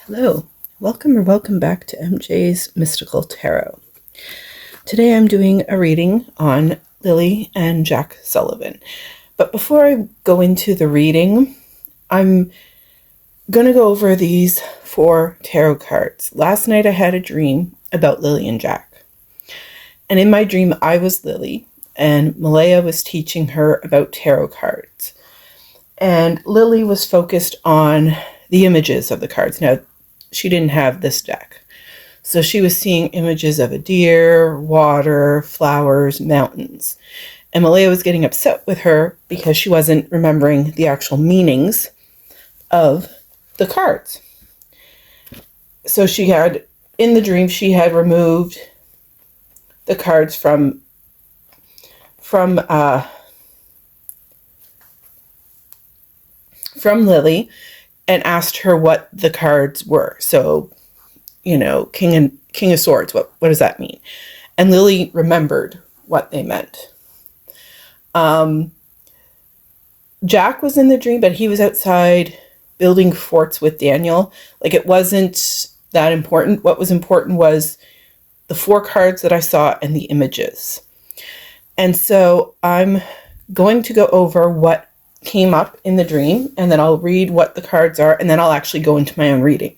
Hello, welcome back to MJ's Mystical Tarot. Today I'm doing a reading on Lilly and Jack Sullivan. But before I go into the reading, I'm going to go over these 4 tarot cards. Last night I had a dream about Lilly and Jack. And in my dream I was Lilly and Malaya was teaching her about tarot cards. And Lilly was focused on the images of the cards. Now, she didn't have this deck. So she was seeing images of a deer, water, flowers, mountains. And Malaya was getting upset with her because she wasn't remembering the actual meanings of the cards. So in the dream, she had removed the cards from Lilly and asked her what the cards were. So, King of Swords, what does that mean? And Lilly remembered what they meant. Jack was in the dream, but he was outside building forts with Daniel. Like, it wasn't that important. What was important was the 4 cards that I saw and the images. And so I'm going to go over what came up in the dream, and then I'll read what the cards are, and then I'll actually go into my own reading.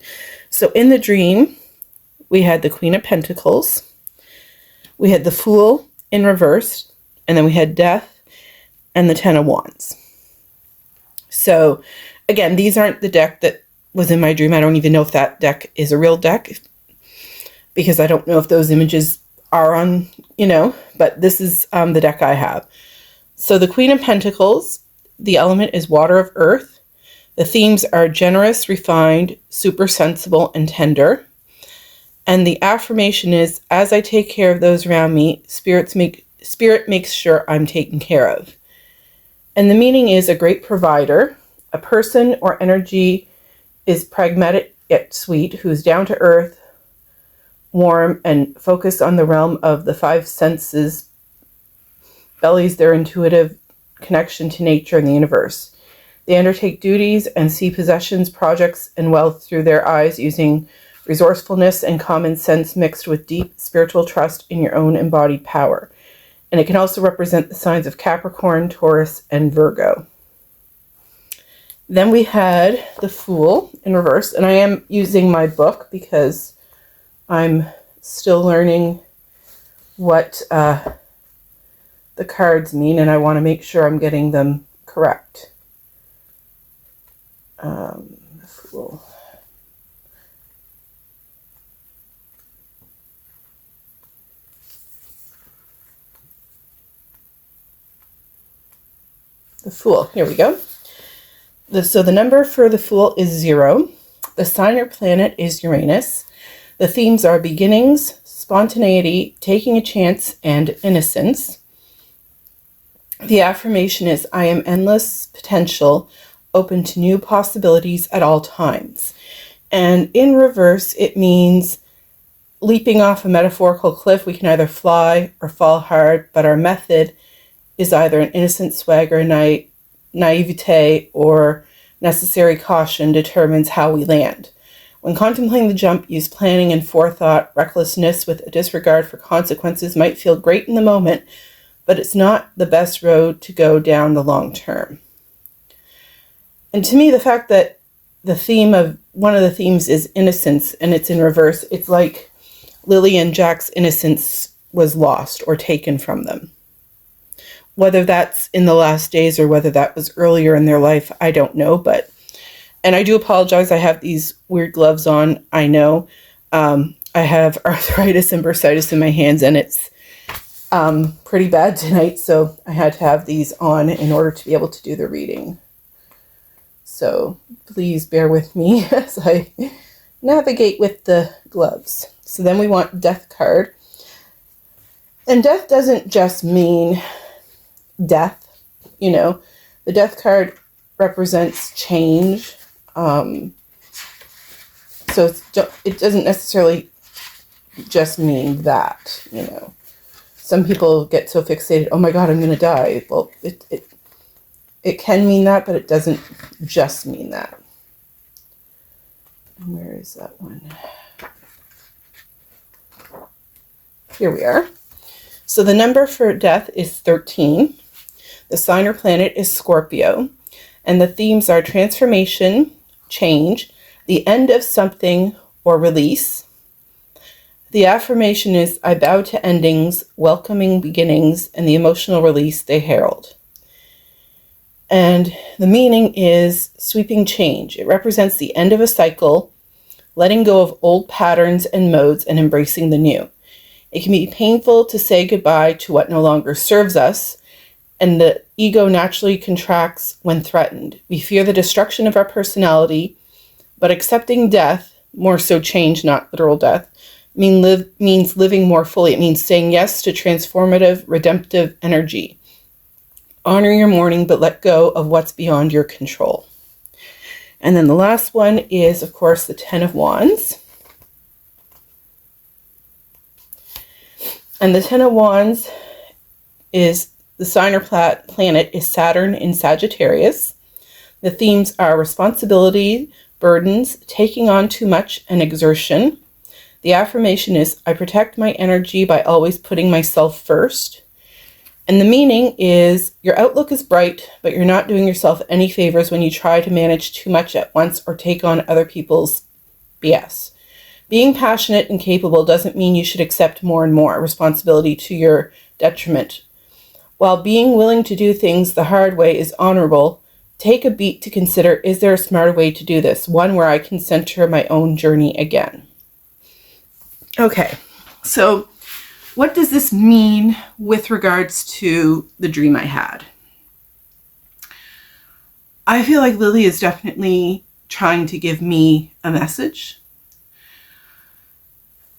So in the dream, we had the Queen of Pentacles, we had the Fool in reverse, and then we had Death and the 10 of Wands. So again, these aren't the deck that was in my dream. I don't even know if that deck is a real deck, because I don't know if those images are on, but this is the deck I have. So the Queen of Pentacles, the element is water of earth. The themes are generous, refined, super sensible, and tender. And the affirmation is, as I take care of those around me, spirit makes sure I'm taken care of. And the meaning is a great provider. A person or energy is pragmatic yet sweet, who's down to earth, warm, and focused on the realm of the 5 senses, bellies their intuitive connection to nature and the universe. They undertake duties and see possessions, projects, and wealth through their eyes, using resourcefulness and common sense mixed with deep spiritual trust in your own embodied power. And it can also represent the signs of Capricorn, Taurus, and Virgo. Then we had the Fool in reverse, and I am using my book because I'm still learning what the cards mean, and I want to make sure I'm getting them correct. Fool. The Fool. Here we go. So the number for the Fool is 0. The sign or planet is Uranus. The themes are beginnings, spontaneity, taking a chance, and innocence. The affirmation is, I am endless potential, open to new possibilities at all times. And in reverse, it means leaping off a metaphorical cliff. We can either fly or fall hard, but our method is either an innocent swagger, naivete, or necessary caution determines how we land. When contemplating the jump, use planning and forethought. Recklessness with a disregard for consequences might feel great in the moment, but it's not the best road to go down the long term. And to me, the fact that one of the themes is innocence, and it's in reverse, it's like Lilly and Jack's innocence was lost or taken from them. Whether that's in the last days or whether that was earlier in their life, I don't know. And I do apologize, I have these weird gloves on, I know. I have arthritis and bursitis in my hands, and it's pretty bad tonight, so I had to have these on in order to be able to do the reading. So please bear with me as I navigate with the gloves. So then we want Death card. And death doesn't just mean death, the Death card represents change. So it doesn't necessarily just mean that, Some people get so fixated, oh my God, I'm going to die. Well, it can mean that, but it doesn't just mean that. And where is that one? Here we are. So the number for death is 13. The sign or planet is Scorpio. And the themes are transformation, change, the end of something, or release. The affirmation is, I bow to endings, welcoming beginnings, and the emotional release they herald. And the meaning is sweeping change. It represents the end of a cycle, letting go of old patterns and modes and embracing the new. It can be painful to say goodbye to what no longer serves us, and the ego naturally contracts when threatened. We fear the destruction of our personality, but accepting death, more so change, not literal death, means living more fully. It means saying yes to transformative, redemptive energy. Honor your mourning, but let go of what's beyond your control. And then the last one is, of course, the Ten of Wands. And the Ten of Wands is the sign or planet is Saturn in Sagittarius. The themes are responsibility, burdens, taking on too much, and exertion. The affirmation is, I protect my energy by always putting myself first. And the meaning is, your outlook is bright, but you're not doing yourself any favors when you try to manage too much at once or take on other people's BS. Being passionate and capable doesn't mean you should accept more and more responsibility to your detriment. While being willing to do things the hard way is honorable, take a beat to consider, is there a smarter way to do this? One where I can center my own journey again. Okay, so what does this mean with regards to the dream I had? I feel like Lily is definitely trying to give me a message.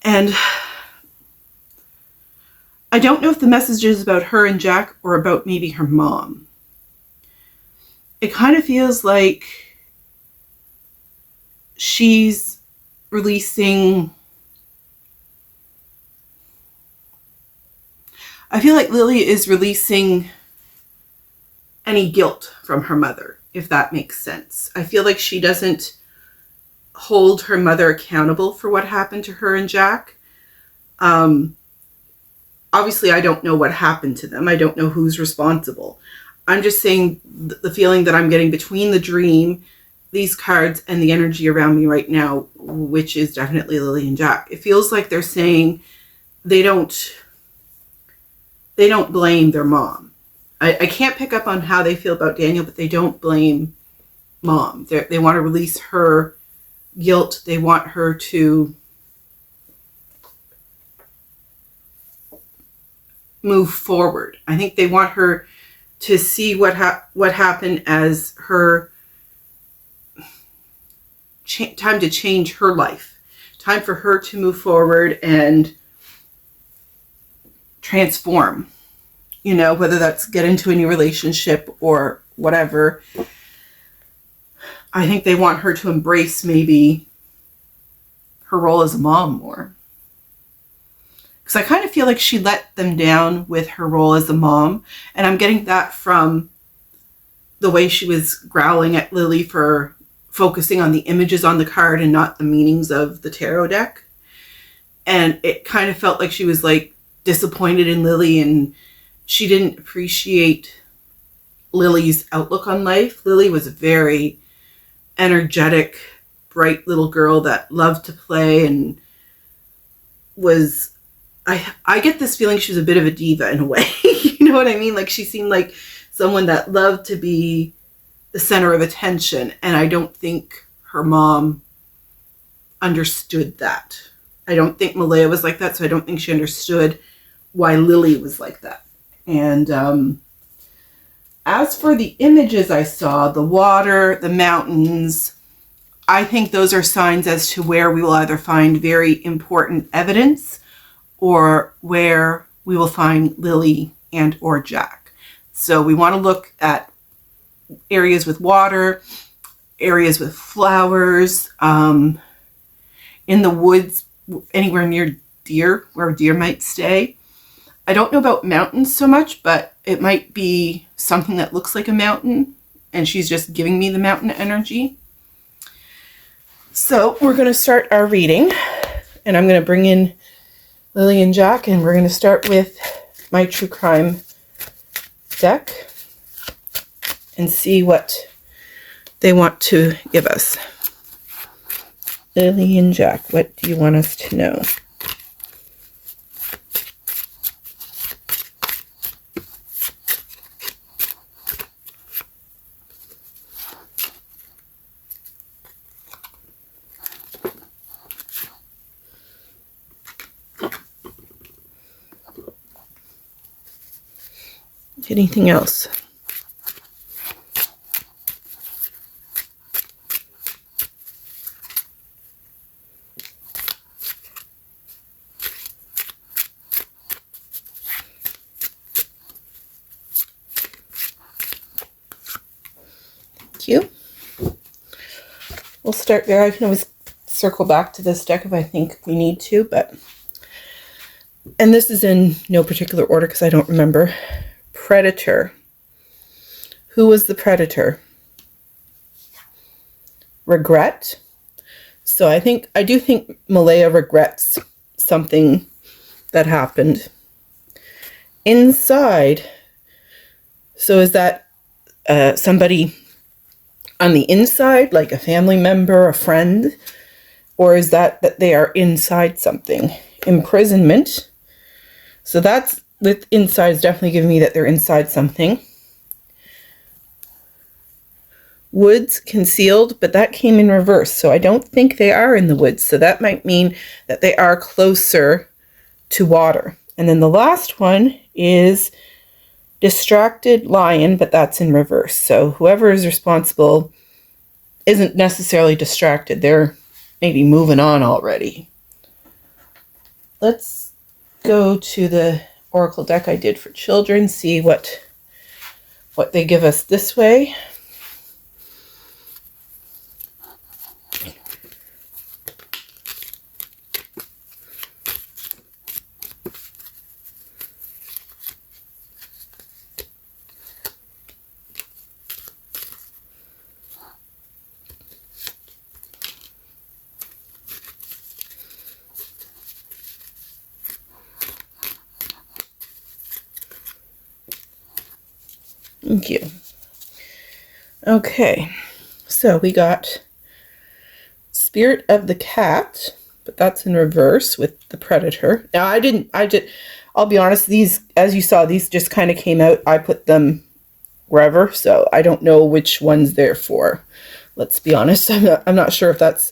And I don't know if the message is about her and Jack or about maybe her mom. It kind of feels like she's releasing... I feel like Lily is releasing any guilt from her mother, if that makes sense. I feel like she doesn't hold her mother accountable for what happened to her and Jack. Obviously, I don't know what happened to them. I don't know who's responsible. I'm just saying the feeling that I'm getting between the dream, these cards, and the energy around me right now, which is definitely Lily and Jack. It feels like they're saying they don't blame their mom. I can't pick up on how they feel about Daniel, but they don't blame mom. They want to release her guilt. They want her to move forward. I think they want her to see what happened as her time to change her life. Time for her to move forward and transform, whether that's get into a new relationship or whatever. I think they want her to embrace maybe her role as a mom more. Because I kind of feel like she let them down with her role as a mom. And I'm getting that from the way she was growling at Lily for focusing on the images on the card and not the meanings of the tarot deck. And it kind of felt like she was like disappointed in Lily, and she didn't appreciate Lily's outlook on life. Lily was a very energetic, bright little girl that loved to play and was, I get this feeling she was a bit of a diva in a way. You know what I mean? Like she seemed like someone that loved to be the center of attention. And I don't think her mom understood that. I don't think Malaya was like that. So I don't think she understood why Lily was like that. And as for the images I saw, the water, the mountains, I think those are signs as to where we will either find very important evidence or where we will find Lily and or Jack. So we want to look at areas with water, areas with flowers, in the woods, anywhere near deer, where deer might stay. I don't know about mountains so much, but it might be something that looks like a mountain, and she's just giving me the mountain energy. So we're going to start our reading, and I'm going to bring in Lilly and Jack, and we're going to start with my true crime deck and see what they want to give us. Lilly and Jack, what do you want us to know? Anything else? Thank you. We'll start there. I can always circle back to this deck if I think we need to, and this is in no particular order because I don't remember. Predator. Who was the predator? Regret. So I do think Malaya regrets something that happened. Inside. So is that somebody on the inside, like a family member, a friend? Or is that they are inside something? Imprisonment. So that's with inside is definitely giving me that they're inside something. Woods, concealed, but that came in reverse. So I don't think they are in the woods. So that might mean that they are closer to water. And then the last one is distracted lion, but that's in reverse. So whoever is responsible isn't necessarily distracted. They're maybe moving on already. Let's go to the oracle deck I did for children, see what they give us this way. Thank you. Okay, so we got Spirit of the Cat, but that's in reverse with the Predator. Now I'll be honest, these, as you saw, these just kind of came out. I put them wherever, so I don't know which one's there for. Let's be honest, I'm not sure if that's,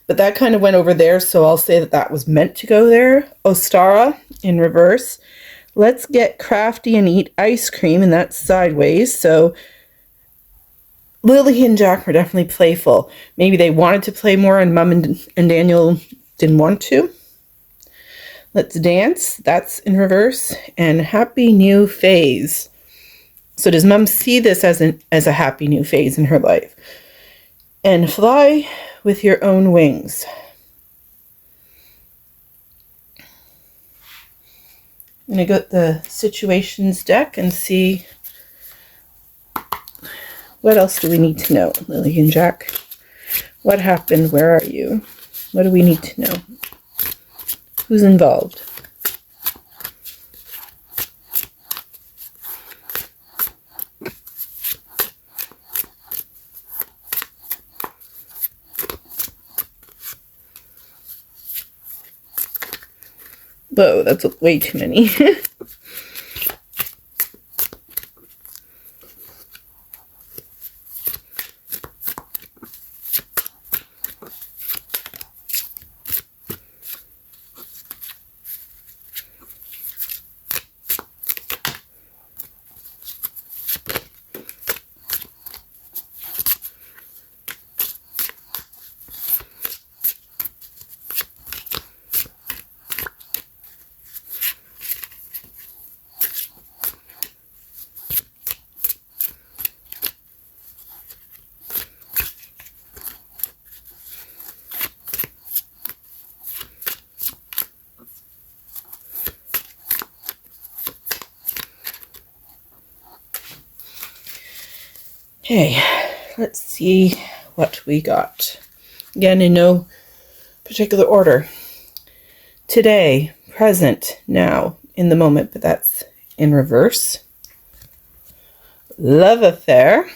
but that kind of went over there, so I'll say that was meant to go there. Ostara in reverse. Let's get crafty and eat ice cream, and that's sideways. So Lilly and Jack were definitely playful. Maybe they wanted to play more and Mom and Daniel didn't want to. Let's dance. That's in reverse. And happy new phase. So does Mom see this as a happy new phase in her life? And fly with your own wings. I'm going to go to the situations deck and see what else do we need to know, Lilly and Jack. What happened? Where are you? What do we need to know? Who's involved? Whoa, that's way too many. Okay, let's see what we got. Again, in no particular order. Today, present, now, in the moment, but that's in reverse. Love affair,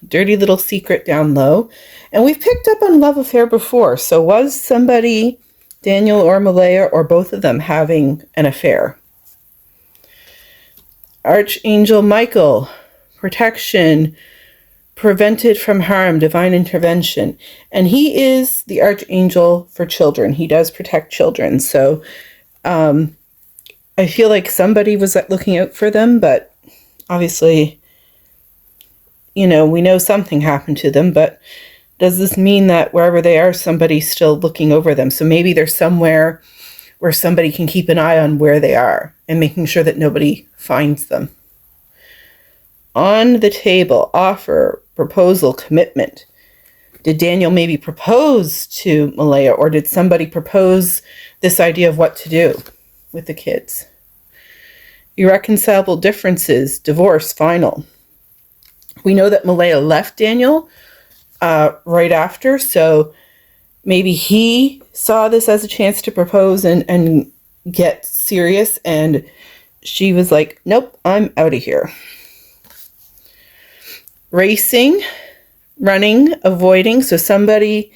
dirty little secret down low. And we've picked up on love affair before. So was somebody, Daniel or Malaya, or both of them having an affair? Archangel Michael, protection, prevented from harm, divine intervention. And he is the archangel for children. He does protect children. So I feel like somebody was looking out for them, but obviously, we know something happened to them, but does this mean that wherever they are, somebody's still looking over them? So maybe they're somewhere where somebody can keep an eye on where they are and making sure that nobody finds them. On the table, offer, proposal, commitment. Did Daniel maybe propose to Malaya, or did somebody propose this idea of what to do with the kids? Irreconcilable differences, divorce, final. We know that Malaya left Daniel right after, so maybe he saw this as a chance to propose and get serious, and she was like, nope, I'm out of here. Racing, running, avoiding. So somebody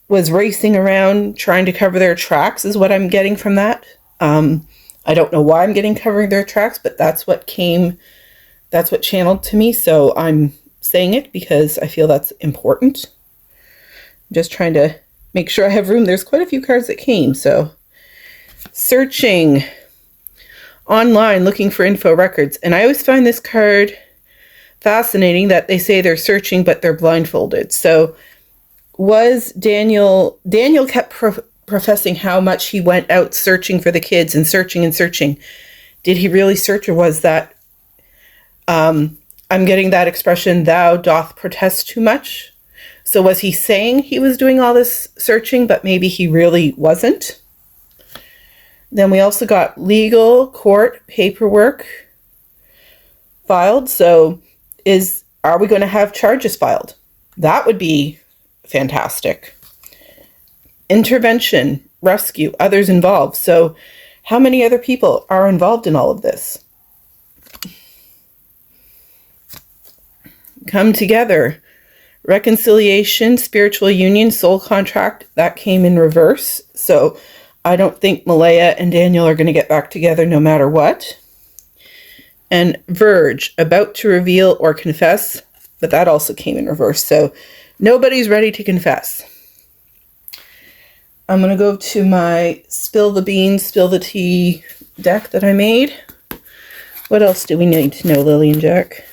was racing around trying to cover their tracks is what I'm getting from that. I don't know why I'm getting covering their tracks, but that's what channeled to me. So I'm saying it because I feel that's important. I'm just trying to make sure I have room. There's quite a few cards that came. So searching online, looking for info records. And I always find this card fascinating that they say they're searching, but they're blindfolded. So was Daniel kept professing how much he went out searching for the kids and searching and searching. Did he really search, or was that, I'm getting that expression, thou doth protest too much? So was he saying he was doing all this searching, but maybe he really wasn't? Then we also got legal, court, paperwork filed. So are we going to have charges filed? That would be fantastic. Intervention, rescue, others involved. So how many other people are involved in all of this? Come together, reconciliation, spiritual union, soul contract, that came in reverse. So I don't think Malaya and Daniel are going to get back together no matter what. And verge, about to reveal or confess, but that also came in reverse. So nobody's ready to confess. I'm going to go to my spill the beans, spill the tea deck that I made. What else do we need to know, Lily and Jack?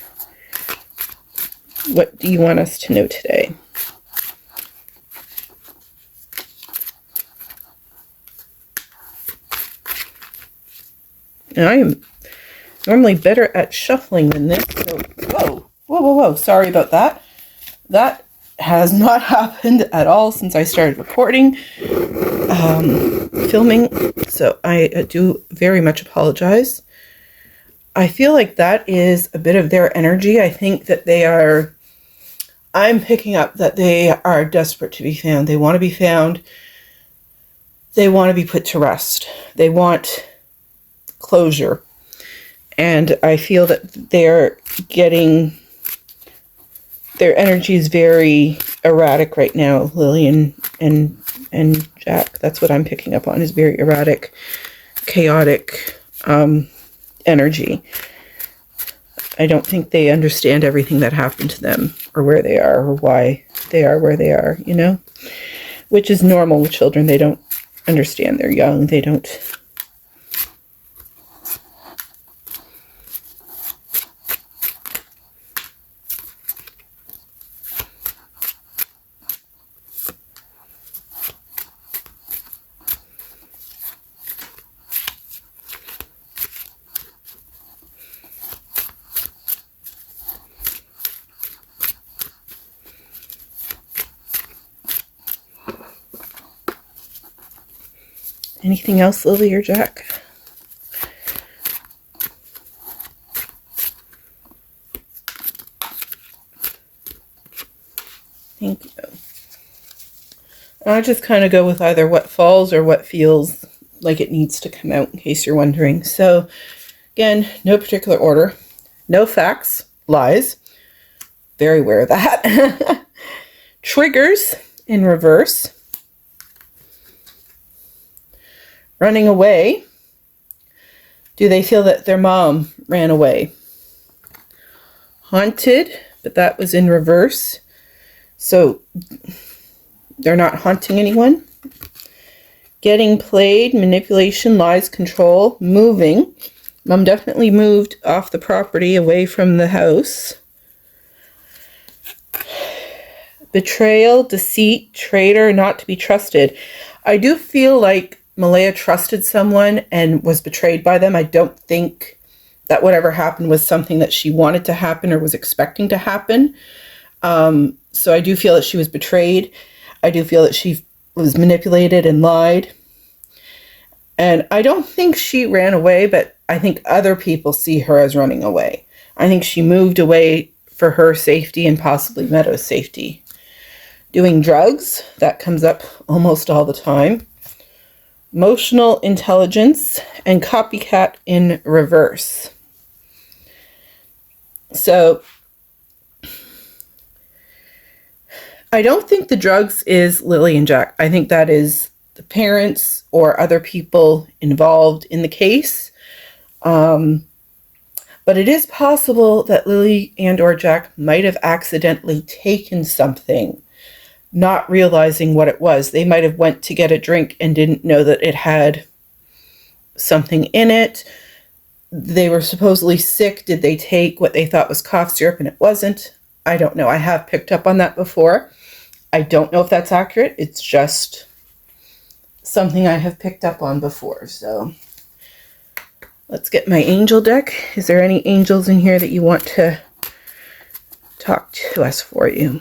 What do you want us to know today? And I am normally better at shuffling than this. So, whoa. Sorry about that. That has not happened at all since I started recording, filming. So I do very much apologize. I feel like that is a bit of their energy. I think that I'm picking up that they are desperate to be found. They want to be found. They want to be put to rest. They want closure. And I feel that their energy is very erratic right now, Lily and Jack. That's what I'm picking up on, is very erratic, chaotic energy. I don't think they understand everything that happened to them, or where they are, or why they are where they are, which is normal with children. They don't understand. They're young. They don't. Anything else, Lily or Jack? Thank you. I just kind of go with either what falls or what feels like it needs to come out, in case you're wondering. So again, no particular order, no facts, lies, very aware of that. Triggers in reverse. Running away. Do they feel that their mom ran away? Haunted, but that was in reverse. So they're not haunting anyone. Getting played, manipulation, lies, control, moving. Mom definitely moved off the property, away from the house. Betrayal, deceit, traitor, not to be trusted. I do feel like Malaya trusted someone and was betrayed by them. I don't think that whatever happened was something that she wanted to happen or was expecting to happen. So I do feel that she was betrayed. I do feel that she was manipulated and lied. And I don't think she ran away, but I think other people see her as running away. I think she moved away for her safety and possibly Meadow's safety. Doing drugs, that comes up almost all the time. Emotional intelligence and copycat in reverse. So I don't think the drugs is Lilly and Jack. I think that is the parents or other people involved in the case. But it is possible that Lilly and or Jack might have accidentally taken something, not realizing what it was. They might have went to get a drink and didn't know that it had something in it. They were supposedly sick. Did they take what they thought was cough syrup and it wasn't? I don't know. I have picked up on that before. I don't know if that's accurate. It's just something I have picked up on before. So let's get my angel deck. Is there any angels in here that you want to talk to us for you?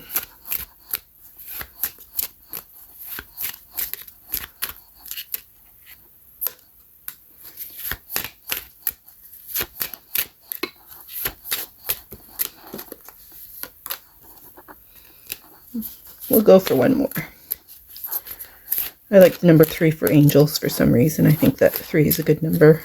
We'll go for one more. I like the number 3 for angels for some reason. I think that 3 is a good number.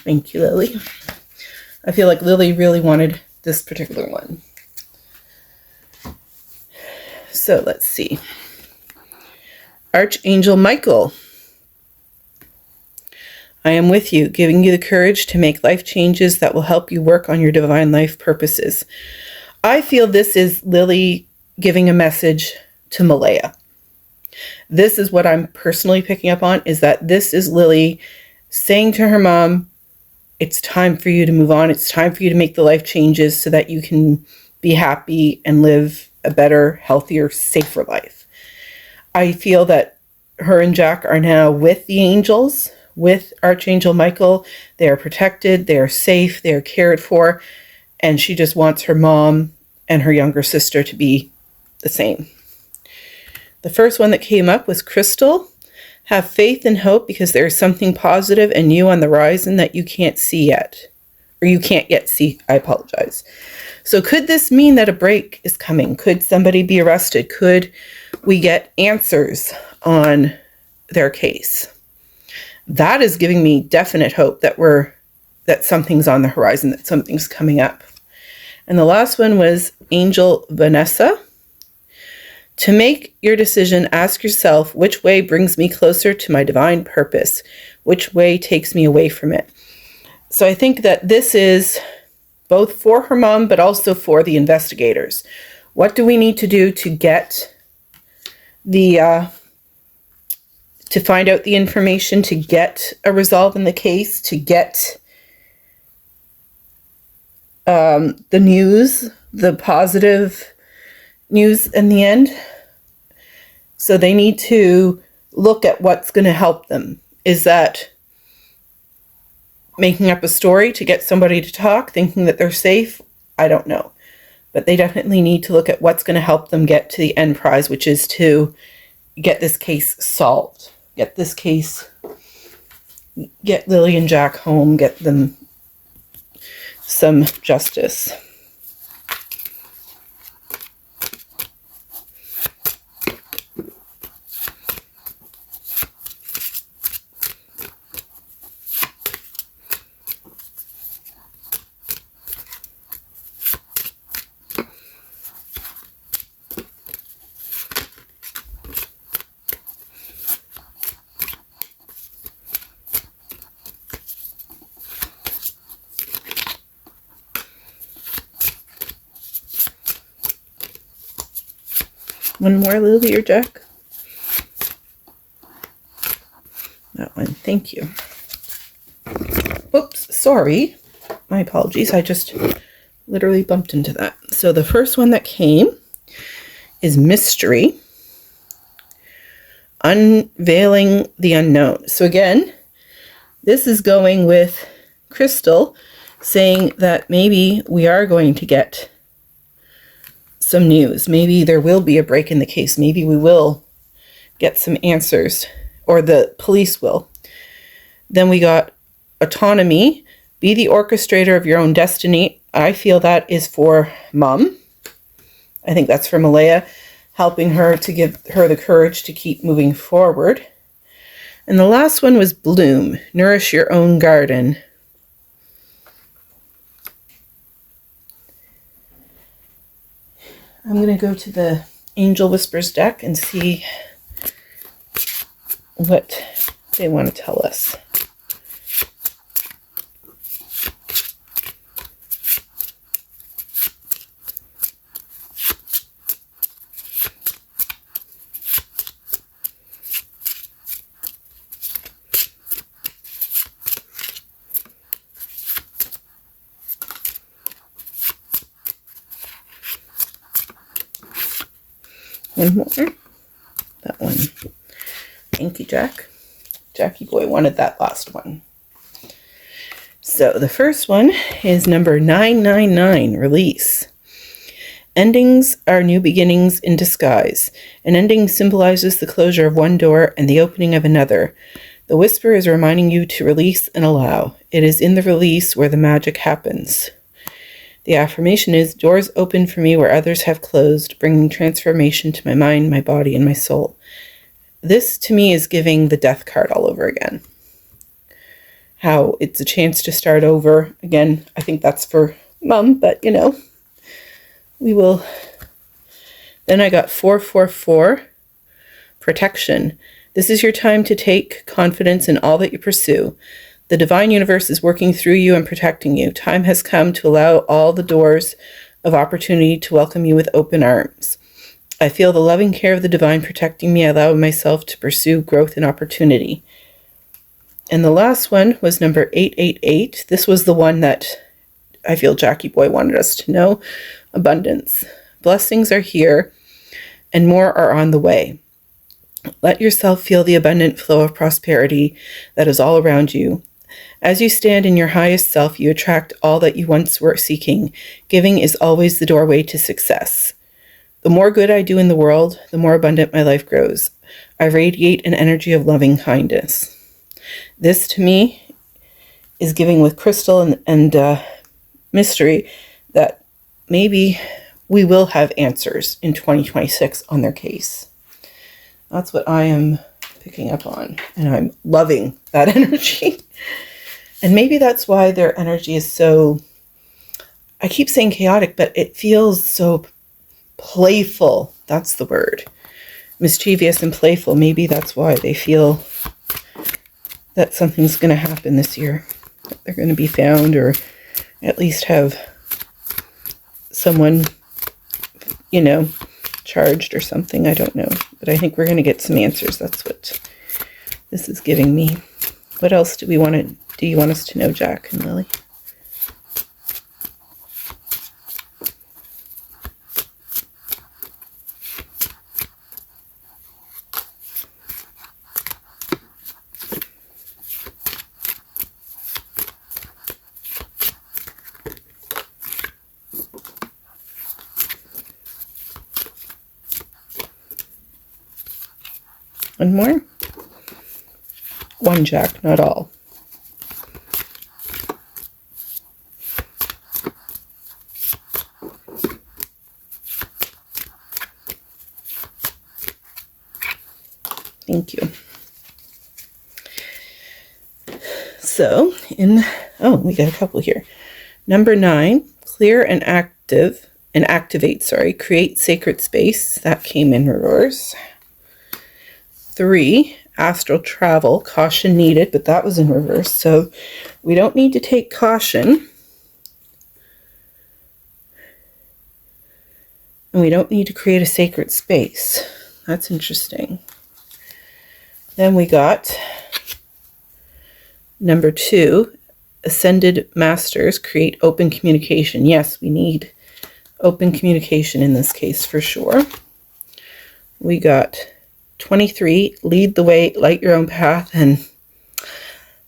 Thank you, Lily. I feel like Lily really wanted this particular one. So let's see. Archangel Michael. I am with you, giving you the courage to make life changes that will help you work on your divine life purposes. I feel this is Lily giving a message to Malaya. This is what I'm personally picking up on, is that this is Lily saying to her mom, it's time for you to move on. It's time for you to make the life changes so that you can be happy and live a better, healthier, safer life. I feel that her and Jack are now with the angels, with Archangel Michael. They are protected, they are safe, they are cared for, and she just wants her mom and her younger sister to be the same. The first one that came up was Crystal. Have faith and hope because there is something positive and new on the horizon that you can't see yet. Or you can't yet see, I apologize. So could this mean that a break is coming? Could somebody be arrested? Could we get answers on their case? That is giving me definite hope that something's on the horizon, that something's coming up. And the last one was Angel Vanessa. To make your decision, ask yourself, which way brings me closer to my divine purpose? Which way takes me away from it? So I think that this is both for her mom, but also for the investigators. What do we need to do to get to find out the information, to get a resolve in the case, to get the news, the positive news in the end? So they need to look at what's going to help them. Is that making up a story to get somebody to talk, thinking that they're safe? I don't know. but they definitely need to look at what's going to help them get to the end prize, which is to get this case solved. Get this case, get Lily and Jack home, get them some justice. One more, Lily or Jack? That one, thank you. Whoops, sorry. My apologies, I just literally bumped into that. So the first one that came is Mystery. Unveiling the Unknown. So again, this is going with Crystal saying that maybe we are going to get some news. Maybe there will be a break in the case. Maybe we will get some answers, or the police will. Then we got Autonomy. Be the orchestrator of your own destiny. I feel that is for Mom. I think that's for Malaya, helping her to give her the courage to keep moving forward. And the last one was Bloom. Nourish your own garden. I'm going to go to the Angel Whispers deck and see what they want to tell us. One more. That one. Thank you, Jack. Jackie boy wanted that last one. So the first one is number 999, Release. Endings are new beginnings in disguise. An ending symbolizes the closure of one door and the opening of another. The whisper is reminding you to release and allow. It is in the release where the magic happens. The affirmation is, doors open for me where others have closed, bringing transformation to my mind, my body, and my soul. This, to me, is giving the death card all over again. How it's a chance to start over. Again, I think that's for Mom, but, we will. Then I got 444, Protection. This is your time to take confidence in all that you pursue. The divine universe is working through you and protecting you. Time has come to allow all the doors of opportunity to welcome you with open arms. I feel the loving care of the divine protecting me. I allow myself to pursue growth and opportunity. And the last one was number 888. This was the one that I feel Jackie boy wanted us to know. Abundance. Blessings are here and more are on the way. Let yourself feel the abundant flow of prosperity that is all around you. As you stand in your highest self, you attract all that you once were seeking. Giving is always the doorway to success. The more good I do in the world, the more abundant my life grows. I radiate an energy of loving kindness. This, to me, is giving with Crystal and Mystery that maybe we will have answers in 2026 on their case. That's what I am picking up on, and I'm loving that energy. And maybe that's why their energy is so, I keep saying chaotic, but it feels so playful. That's the word. Mischievous and playful. Maybe that's why they feel that something's going to happen this year. That they're going to be found, or at least have someone, charged or something. I don't know. But I think we're going to get some answers. That's what this is giving me. What else do you want us to know, Jack and Lily? One more. One Jack, not all. Thank you. So, we got a couple here. Number 9, clear and activate, create sacred space. That came in reverse. 3, astral travel, caution needed, but that was in reverse. So we don't need to take caution. And we don't need to create a sacred space. That's interesting. Then we got number 2, ascended masters, create open communication. Yes, we need open communication in this case for sure. We got 23, lead the way, light your own path. And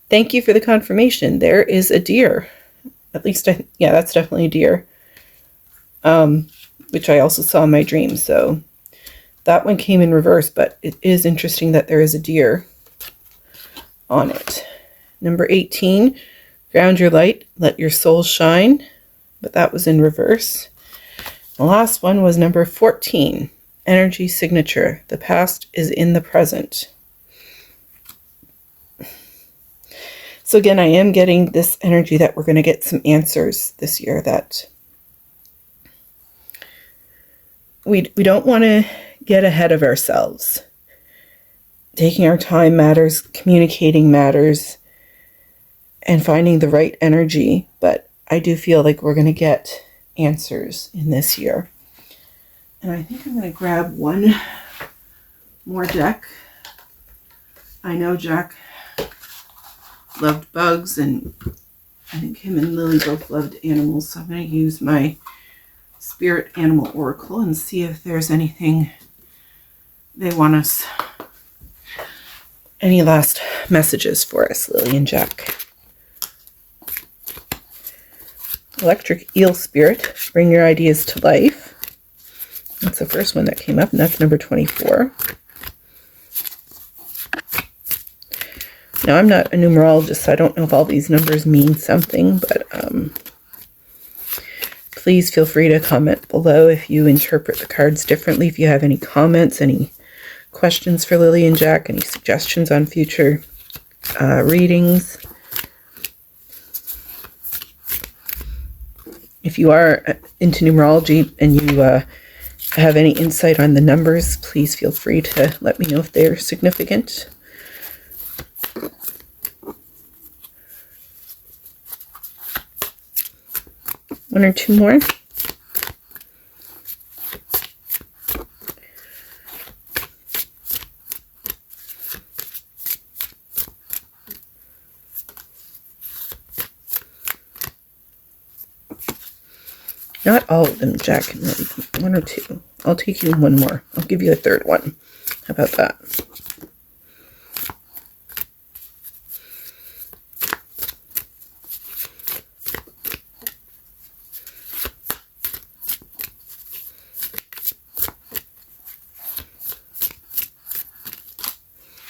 thank you for the confirmation. There is a deer. At least, that's definitely a deer. Which I also saw in my dream. So that one came in reverse, but it is interesting that there is a deer on it. Number 18, ground your light, let your soul shine, but that was in reverse. The last one was number 14, energy signature. The past is in the present. So again, I am getting this energy that we're going to get some answers this year, that we don't want to get ahead of ourselves. Taking our time matters, communicating matters, and finding the right energy. But I do feel like we're going to get answers in this year. And I think I'm going to grab one more deck. I know Jack loved bugs, and I think him and Lily both loved animals. So I'm going to use my Spirit Animal Oracle and see if there's anything they want us, any last messages for us, Lily and Jack. Electric Eel Spirit, bring your ideas to life. That's the first one that came up, and that's number 24. Now, I'm not a numerologist, so I don't know if all these numbers mean something, but please feel free to comment below if you interpret the cards differently. If you have any comments, any questions for Lily and Jack, any suggestions on future readings. If you are into numerology and you have any insight on the numbers, please feel free to let me know if they're significant. One or two more. Not all of them, Jack. One or two. I'll take you one more. I'll give you a third one. How about that?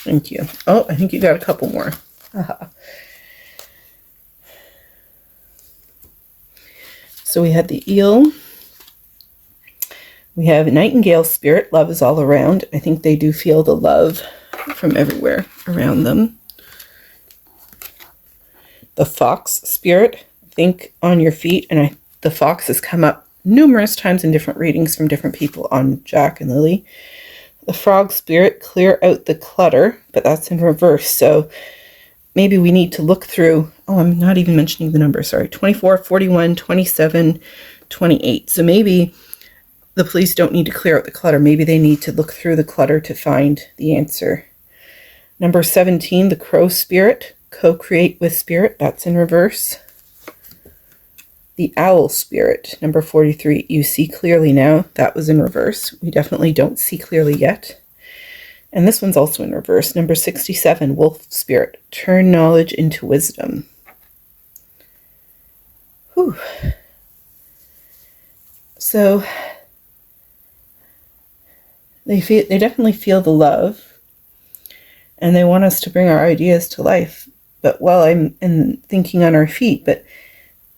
Thank you. Oh, I think you got a couple more. So we had the eel. We have Nightingale Spirit. Love is all around. I think they do feel the love from everywhere around them. The Fox Spirit. Think on your feet. And the fox has come up numerous times in different readings from different people on Jack and Lily. The Frog Spirit. Clear out the clutter. But that's in reverse. So maybe we need to look through. Oh, I'm not even mentioning the number. Sorry. 24, 41, 27, 28. So maybe the police don't need to clear out the clutter. Maybe they need to look through the clutter to find the answer. Number 17, the Crow Spirit. Co-create with Spirit. That's in reverse. The Owl Spirit. Number 43, you see clearly now. That was in reverse. We definitely don't see clearly yet. And this one's also in reverse. Number 67, Wolf Spirit. Turn knowledge into wisdom. Whew. So they definitely feel the love. and they want us to bring our ideas to life. But I'm thinking on our feet. But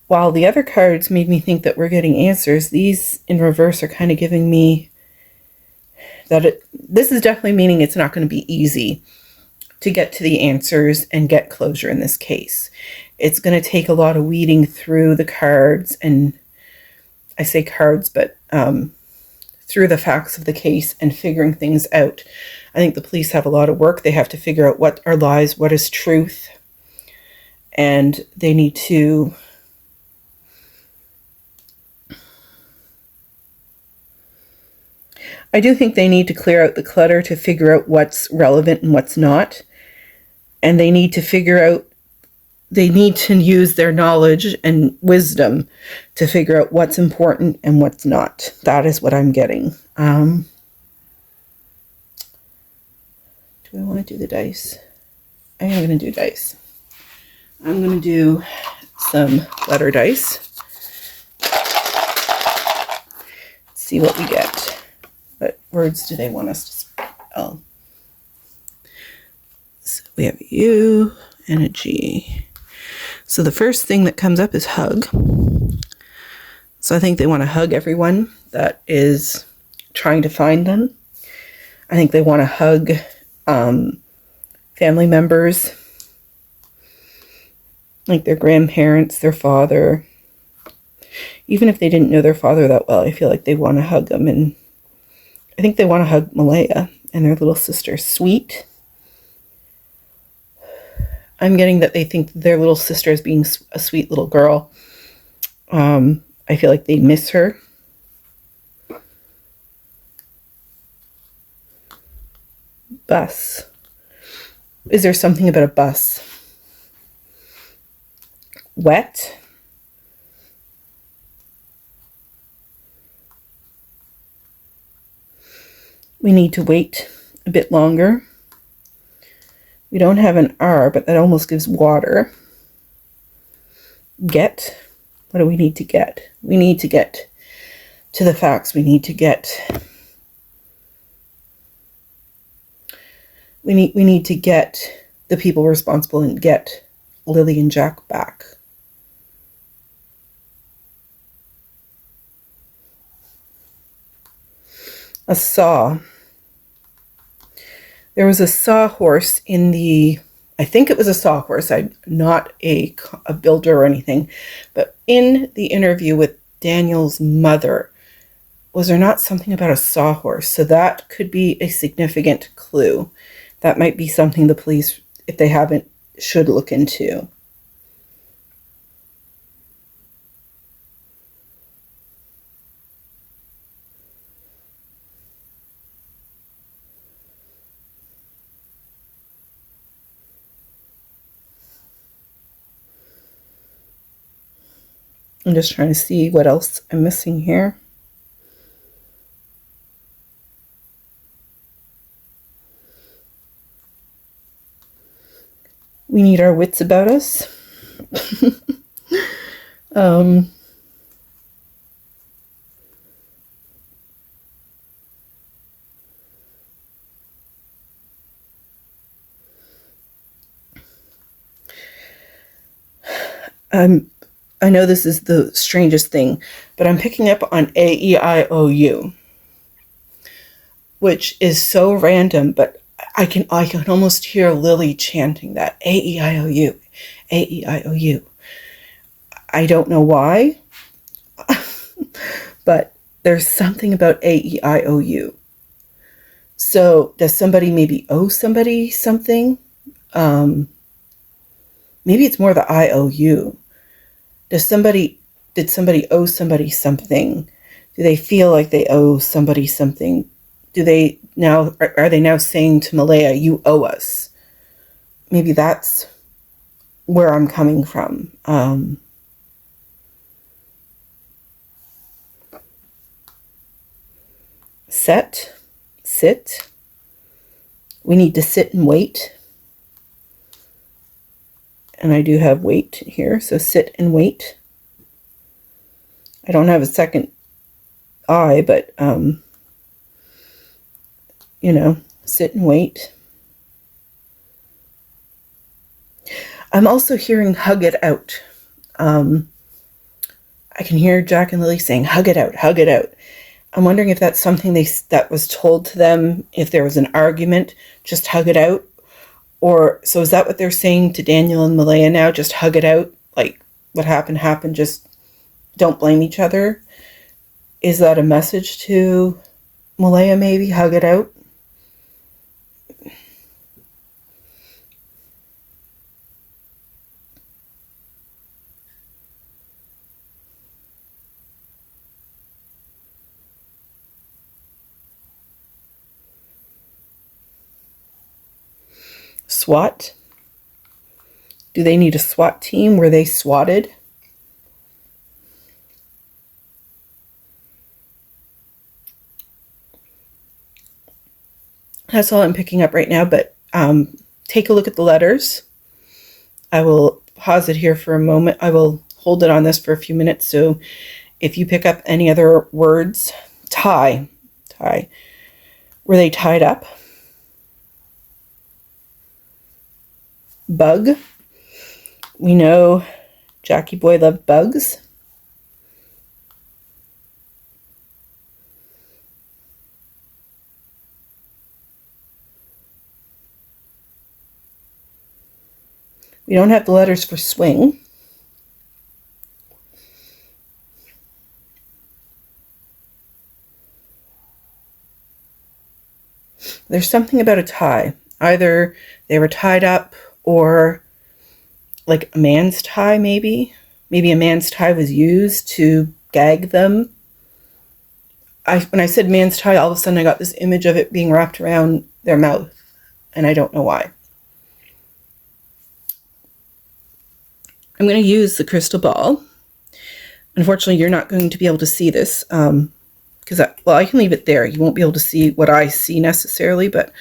while the other cards made me think that we're getting answers, these in reverse are kind of giving me that this is definitely meaning it's not going to be easy to get to the answers and get closure in this case. It's going to take a lot of weeding through the cards, and I say cards, but through the facts of the case and figuring things out. I think the police have a lot of work. They have to figure out what are lies, what is truth, and they need to I do think they need to clear out the clutter to figure out what's relevant and what's not. And they need to use their knowledge and wisdom to figure out what's important and what's not. That is what I'm getting. Do I want to do the dice? I am going to do dice. I'm going to do some letter dice. See what we get. What words do they want us to spell? So we have a U and a G. So the first thing that comes up is hug. So I think they want to hug everyone that is trying to find them. I think they want to hug family members, like their grandparents, their father. Even if they didn't know their father that well, I feel like they want to hug them. And I think they want to hug Malaya and their little sister, Sweet. I'm getting that they think their little sister is being a sweet little girl. I feel like they miss her. Bus. Is there something about a bus? Wet. We need to wait a bit longer. We don't have an R, but that almost gives water. Get. What do we need to get? We need to get to the facts. We need to get the people responsible and get Lilly and Jack back. A saw. There was a sawhorse in I think it was a sawhorse. I'm not a builder or anything, but in the interview with Daniel's mother, was there not something about a sawhorse? So that could be a significant clue. That might be something the police, if they haven't, should look into. I'm just trying to see what else I'm missing here. We need our wits about us. I know this is the strangest thing, but I'm picking up on A-E-I-O-U, which is so random, but I can almost hear Lily chanting that, A-E-I-O-U, A-E-I-O-U. I don't know why, but there's something about A-E-I-O-U. So does somebody maybe owe somebody something? Maybe it's more the I-O-U. Did somebody owe somebody something? Do they feel like they owe somebody something? Are they now saying to Malaya, you owe us? Maybe that's where I'm coming from. Sit. We need to sit and wait. And I do have wait here, so sit and wait. I don't have a second I, but, sit and wait. I'm also hearing hug it out. I can hear Jack and Lily saying, hug it out, hug it out. I'm wondering if that's something that was told to them, if there was an argument, just hug it out. Or, so is that what they're saying to Daniel and Malaya now? Just hug it out? Like, what happened, happened, just don't blame each other? Is that a message to Malaya, maybe? Hug it out? SWAT? Do they need a SWAT team? Were they swatted? That's all I'm picking up right now, but take a look at the letters. I will pause it here for a moment. I will hold it on this for a few minutes, so if you pick up any other words, tie. Were they tied up? Bug. We know Jackie Boy loved bugs. We don't have the letters for swing. There's something about a tie. Either they were tied up or like a man's tie, maybe. Maybe a man's tie was used to gag them. When I said man's tie, all of a sudden I got this image of it being wrapped around their mouth, and I don't know why. I'm going to use the crystal ball. Unfortunately, you're not going to be able to see this because, I can leave it there. You won't be able to see what I see necessarily, but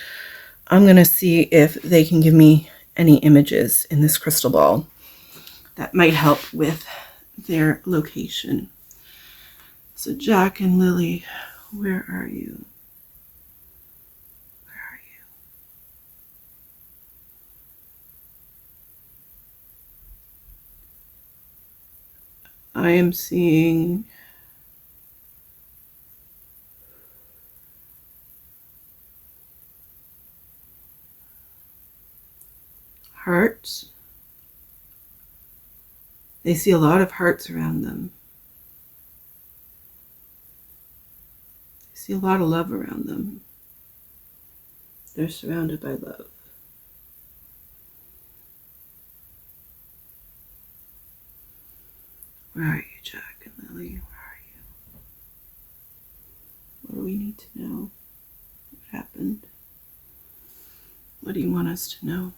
I'm going to see if they can give me any images in this crystal ball that might help with their location. So Jack and Lily, where are you? Where are you? I am seeing hearts. They see a lot of hearts around them. They see a lot of love around them. They're surrounded by love. Where are you, Jack and Lily? Where are you? What do we need to know? What happened? What do you want us to know?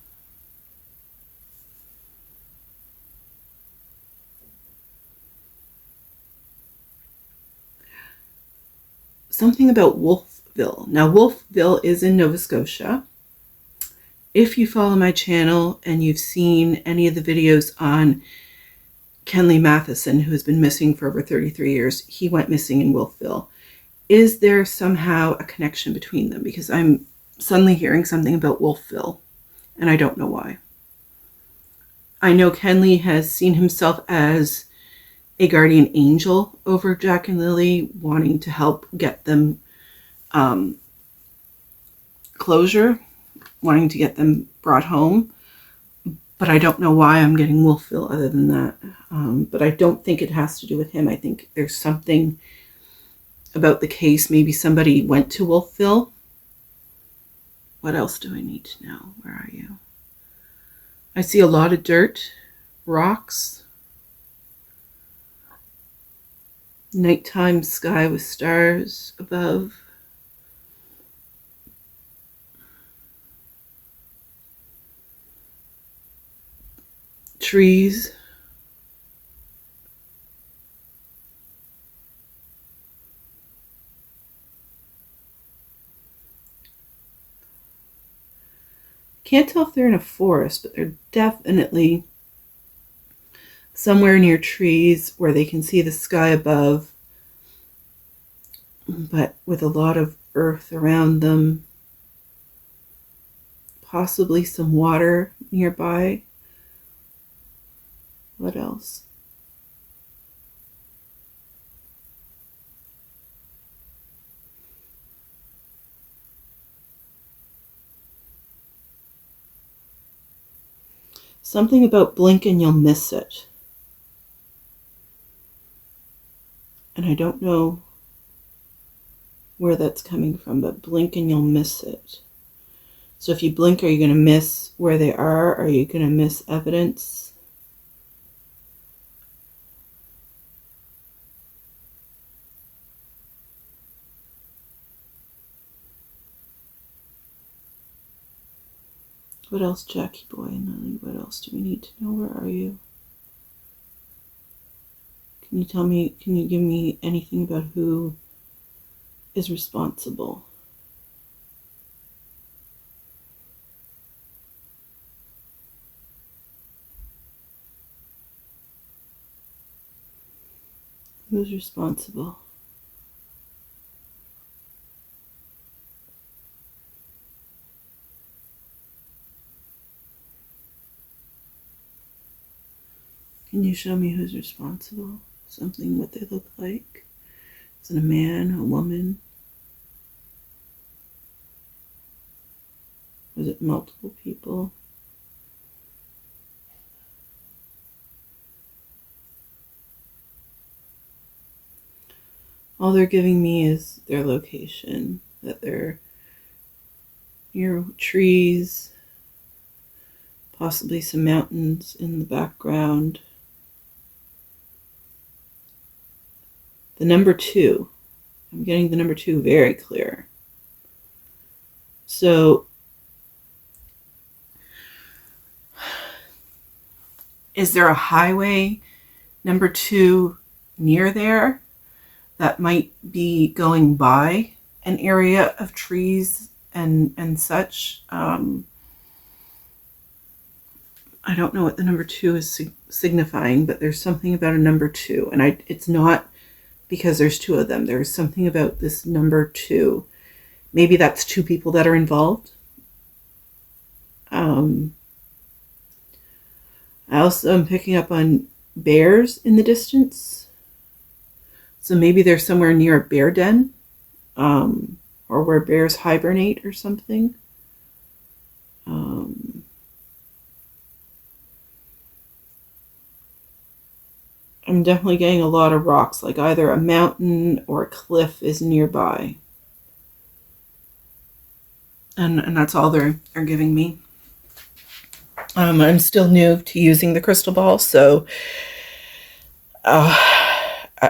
Something about Wolfville. Now, Wolfville is in Nova Scotia. If you follow my channel and you've seen any of the videos on Kenley Matheson, who has been missing for over 33 years, he went missing in Wolfville. Is there somehow a connection between them? Because I'm suddenly hearing something about Wolfville, and I don't know why. I know Kenley has seen himself as a guardian angel over Jack and Lily, wanting to help get them closure, wanting to get them brought home. But I don't know why I'm getting Wolfville other than that. But I don't think it has to do with him. I think there's something about the case. Maybe somebody went to Wolfville. What else do I need to know? Where are you? I see a lot of dirt, rocks, nighttime sky with stars above. Trees. Can't tell if they're in a forest, but they're definitely somewhere near trees where they can see the sky above, but with a lot of earth around them, possibly some water nearby. What else? Something about blink and you'll miss it. And I don't know where that's coming from, but blink and you'll miss it. So if you blink, are you going to miss where they are? Are you going to miss evidence? What else, Jackie boy and Lily? What else do we need to know? Where are you? Can you tell me, can you give me anything about who is responsible? Who's responsible? Can you show me who's responsible? Something, what they look like? Is it a man, a woman? Was it multiple people? All they're giving me is their location, that they're near trees, possibly some mountains in the background. The number 2. I'm getting the number 2 very clear. So, is there a highway number 2 near there that might be going by an area of trees and such? I don't know what the number 2 is signifying, but there's something about a number 2, and it's not because there's 2 of them. There's something about this number 2. Maybe that's 2 people that are involved. I also am picking up on bears in the distance. So maybe they're somewhere near a bear den, or where bears hibernate or something. I'm definitely getting a lot of rocks, like either a mountain or a cliff is nearby. And that's all they're giving me. I'm still new to using the crystal ball, so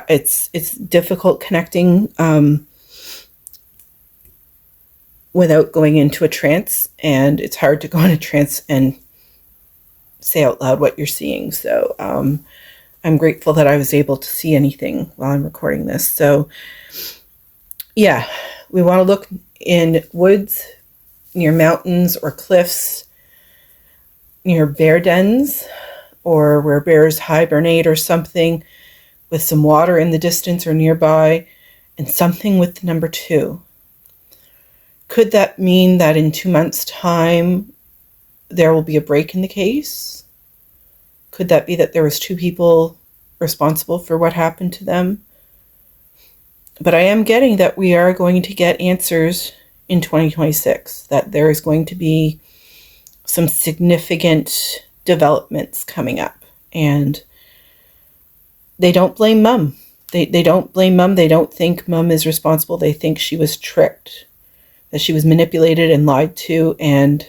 it's difficult connecting without going into a trance, and it's hard to go in a trance and say out loud what you're seeing. So I'm grateful that I was able to see anything while I'm recording this. So yeah, we want to look in woods, near mountains or cliffs, near bear dens, or where bears hibernate or something, with some water in the distance or nearby, and something with the number 2. Could that mean that in 2 months' time there will be a break in the case? Could that be that there was 2 people responsible for what happened to them? But I am getting that we are going to get answers in 2026, that there is going to be some significant developments coming up. And they don't blame Mum. They don't blame Mum. They don't think Mum is responsible. They think she was tricked, that she was manipulated and lied to. And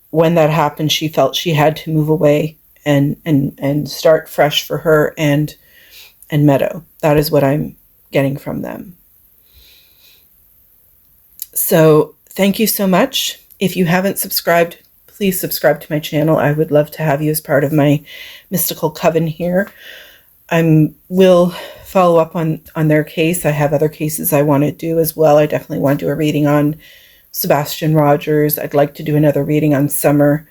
when that happened, she felt she had to move away and start fresh for her and Meadow. That is what I'm getting from them. So thank you so much. If you haven't subscribed, please subscribe to my channel. I would love to have you as part of my mystical coven here. I will follow up on their case. I have other cases I want to do as well. I definitely want to do a reading on Sebastian Rogers. I'd like to do another reading on Summer.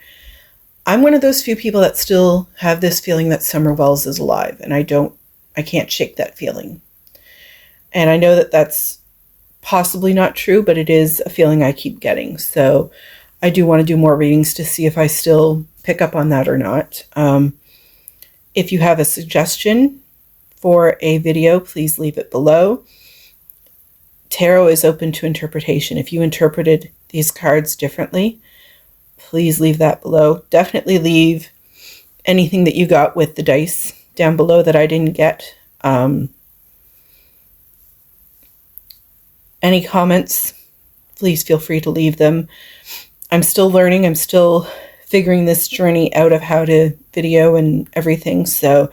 I'm one of those few people that still have this feeling that Summer Wells is alive, and I can't shake that feeling. And I know that that's possibly not true, but it is a feeling I keep getting. So I do want to do more readings to see if I still pick up on that or not. If you have a suggestion for a video, please leave it below. Tarot is open to interpretation. If you interpreted these cards differently, please leave that below. Definitely leave anything that you got with the dice down below that I didn't get. Any comments, please feel free to leave them. I'm still learning. I'm still figuring this journey out of how to video and everything. So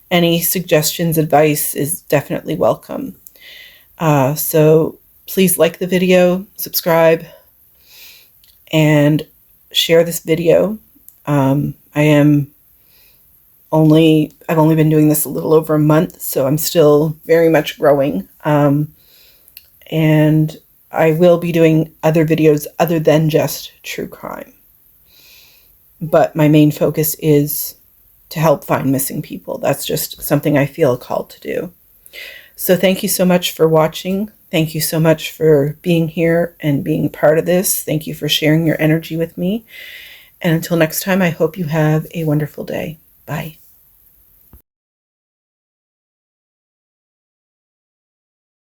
any suggestions, advice is definitely welcome. So please like the video, subscribe, and share this video. I've only been doing this a little over a month, so I'm still very much growing. And I will be doing other videos other than just true crime. But my main focus is to help find missing people. That's just something I feel called to do. So thank you so much for watching. Thank you so much for being here and being a part of this. Thank you for sharing your energy with me. And until next time, I hope you have a wonderful day. Bye.